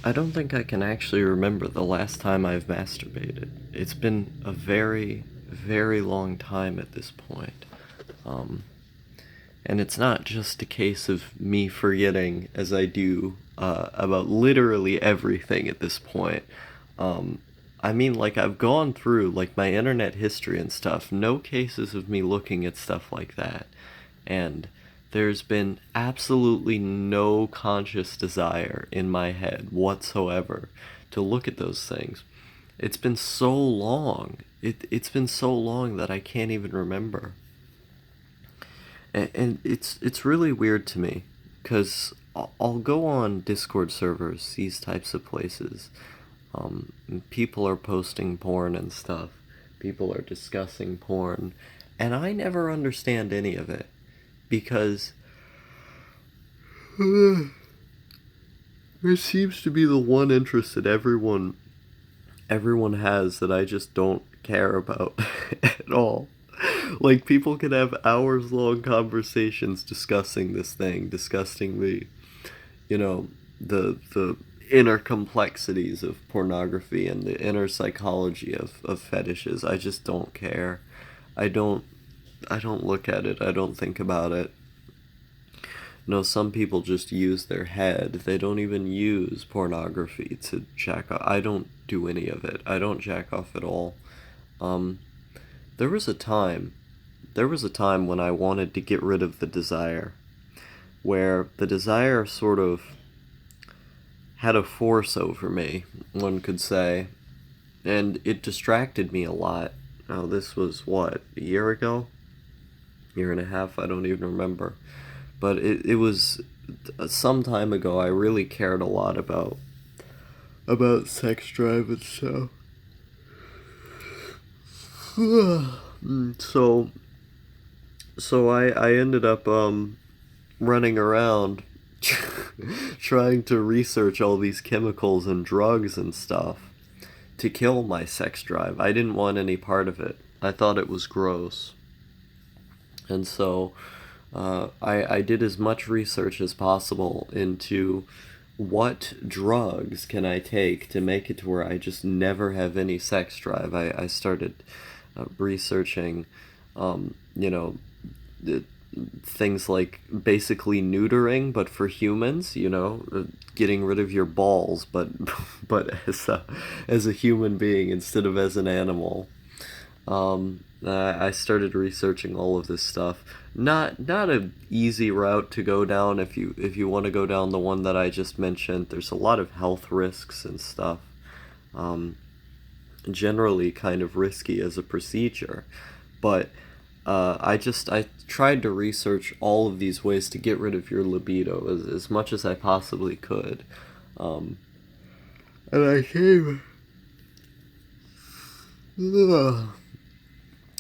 I don't think I can actually remember the last time I've masturbated. It's been a very, very long time at this point. Um, and it's not just a case of me forgetting, as I do, about literally everything at this point. Um, I mean, like, I've gone through, like, my internet history and stuff, no cases of me looking at stuff like that. And there's been absolutely no conscious desire in my head whatsoever to look at those things. It's been so long. It's been so long that I can't even remember. And it's really weird to me because I'll go on Discord servers, these types of places. People are posting porn and stuff. People are discussing porn, and I never understand any of it because there seems to be the one interest that everyone has that I just don't care about at all. Like, people can have hours long conversations discussing this thing, discussing you know, the inner complexities of pornography and the inner psychology of fetishes. I just don't care. I don't I don't look at it. I don't think about it. No, some people just use their head. They don't even use pornography to jack off. I don't do any of it. I don't jack off at all. Um, there was a time, there was a time when I wanted to get rid of the desire, where the desire sort of had a force over me, one could say, and it distracted me a lot. Now, this was what, a year ago? Year and a half? I don't even remember. But it was some time ago. I really cared a lot about sex drive and stuff. so I ended up running around trying to research all these chemicals and drugs and stuff to kill my sex drive. I didn't want any part of it. I thought it was gross. And so I did as much research as possible into what drugs can I take to make it to where I just never have any sex drive. I started researching, you know, the, things like basically neutering, but for humans, getting rid of your balls, but but as a human being instead of as an animal. I started researching all of this stuff. Not a easy route to go down if you want to go down the one that I just mentioned. There's a lot of health risks and stuff. Um, Generally kind of risky as a procedure, but I tried to research all of these ways to get rid of your libido as much as I possibly could. Um, and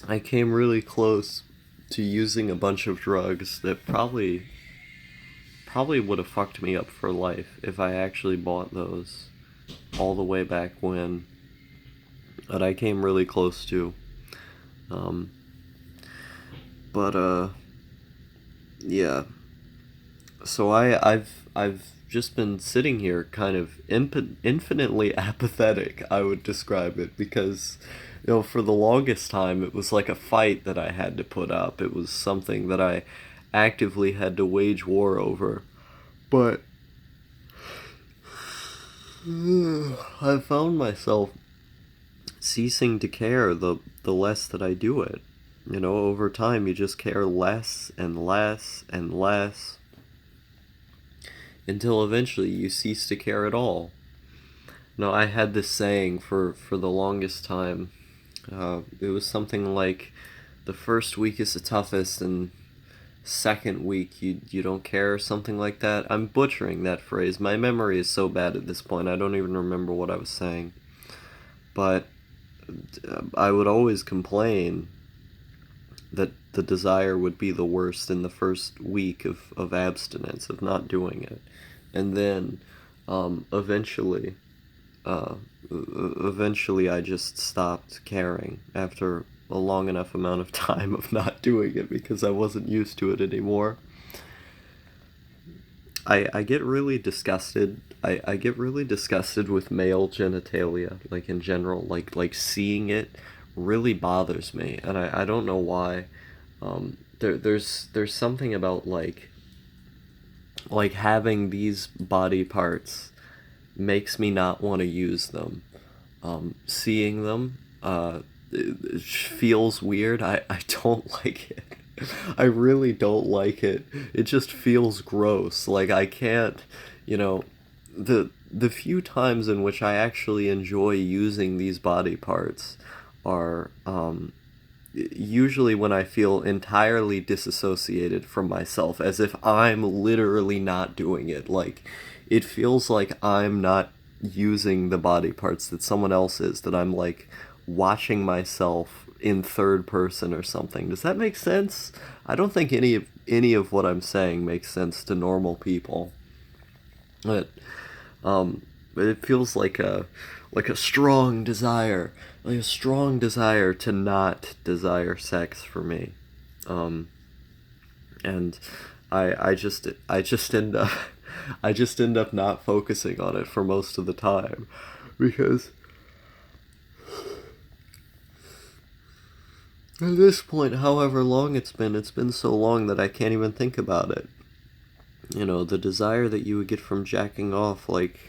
I came really close to using a bunch of drugs that probably would have fucked me up for life if I actually bought those all the way back when. But I came really close to. Um, but yeah. So I've just been sitting here, kind of infinitely apathetic. I would describe it because, for the longest time, it was like a fight that I had to put up. It was something that I actively had to wage war over. But I found myself ceasing to care the less that I do it. Over time, you just care less and less and less until eventually you cease to care at all. No, I had this saying for the longest time. It was something like, the first week is the toughest, and second week you don't care, or something like that. I'm butchering that phrase. My memory is so bad at this point. I don't even remember what I was saying. But I would always complain that the desire would be the worst in the first week of abstinence, of not doing it. And then eventually, uh, eventually I just stopped caring after a long enough amount of time of not doing it because I wasn't used to it anymore. I get really disgusted. I get really disgusted with male genitalia, like in general. Like seeing it really bothers me, and I don't know why. There's something about like having these body parts makes me not want to use them. Seeing them it feels weird. I don't like it. I really don't like it. It just feels gross. Like I can't, you know, the few times in which I actually enjoy using these body parts are usually when I feel entirely disassociated from myself, as if I'm literally not doing it. Like, it feels like I'm not using the body parts, that someone else is, that I'm like watching myself in third person or something. Does that make sense? I don't think any of what I'm saying makes sense to normal people. But um, but it feels like a strong desire, like a strong desire to not desire sex for me, um, and I just end up I just end up not focusing on it for most of the time, because at this point, however long it's been so long that I can't even think about it. You know, the desire that you would get from jacking off, like,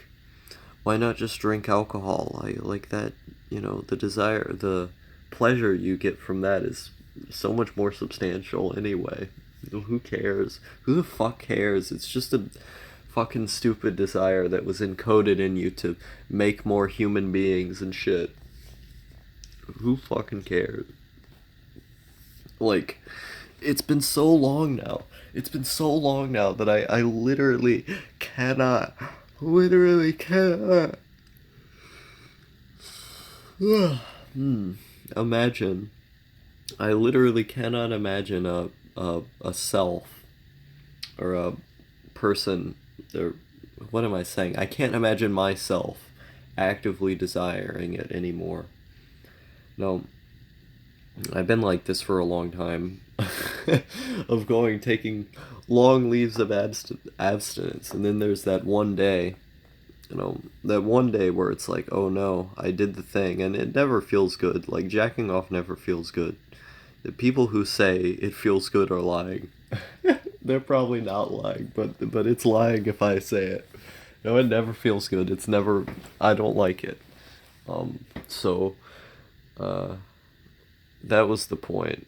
why not just drink alcohol? I like that, the desire, the pleasure you get from that is so much more substantial anyway. Who cares? Who the fuck cares? It's just a fucking stupid desire that was encoded in you to make more human beings and shit. Who fucking cares? Like, it's been so long now. It's been so long now that I literally cannot, literally cannot imagine. I literally cannot imagine a self or a person, or what am I saying? I can't imagine myself actively desiring it anymore. No, I've been like this for a long time. Of taking long leaves of abstinence, and then there's that one day, that one day where it's like, oh no, I did the thing, and it never feels good. Like, jacking off never feels good. The people who say it feels good are lying. They're probably not lying, but it's lying if I say it. No, it never feels good. It's never. I don't like it. So, uh, that was the point.